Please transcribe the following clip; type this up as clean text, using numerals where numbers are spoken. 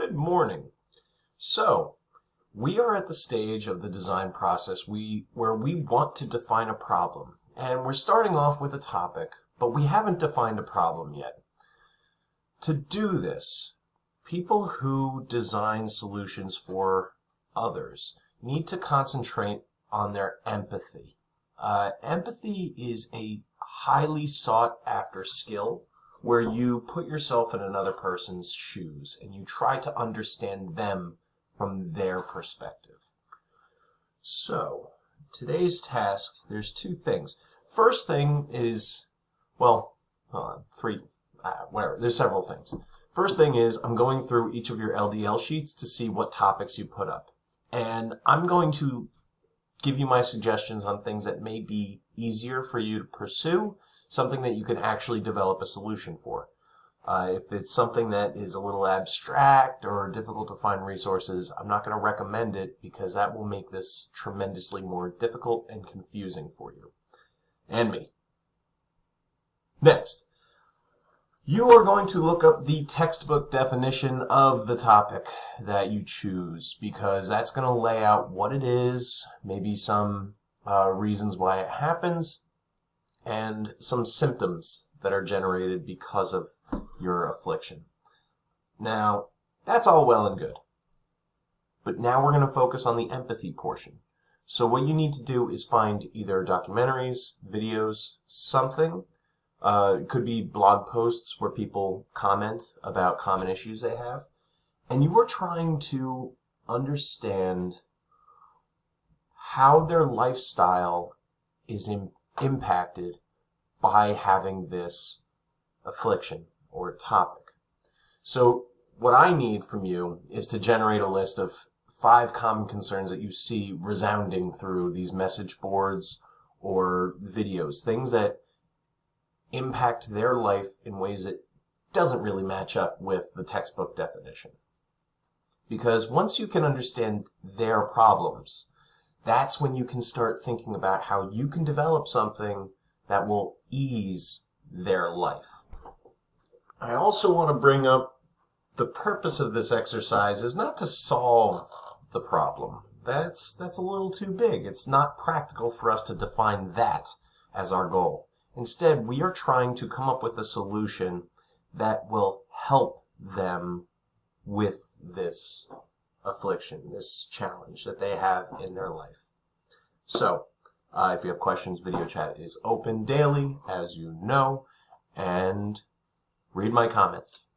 Good morning. So, we are at the stage of the design process where we want to define a problem. And we're starting off with a topic, but we haven't defined a problem yet. To do this, people who design solutions for others need to concentrate on their empathy. Empathy is a highly sought after skill where you put yourself in another person's shoes and you try to understand them from their perspective. So, today's task, there's two things. First thing is, there's several things. First thing is, I'm going through each of your LDL sheets to see what topics you put up. And I'm going to give you my suggestions on things that may be easier for you to pursue, something that you can actually develop a solution for. If it's something that is a little abstract or difficult to find resources, I'm not going to recommend it because that will make this tremendously more difficult and confusing for you and me. Next, you are going to look up the textbook definition of the topic that you choose because that's going to lay out what it is, maybe some reasons why it happens, and some symptoms that are generated because of your affliction. Now, that's all well and good. But now we're going to focus on the empathy portion. So what you need to do is find either documentaries, videos, something. It could be blog posts where people comment about common issues they have. And you are trying to understand how their lifestyle is impacted by having this affliction or topic. So what I need from you is to generate a list of 5 common concerns that you see resounding through these message boards or videos, things that impact their life in ways that doesn't really match up with the textbook definition. Because once you can understand their problems, that's when you can start thinking about how you can develop something that will ease their life. I also want to bring up the purpose of this exercise is not to solve the problem. That's a little too big. It's not practical for us to define that as our goal. Instead, we are trying to come up with a solution that will help them with this affliction, this challenge that they have in their life. So, if you have questions, video chat is open daily, as you know, and read my comments.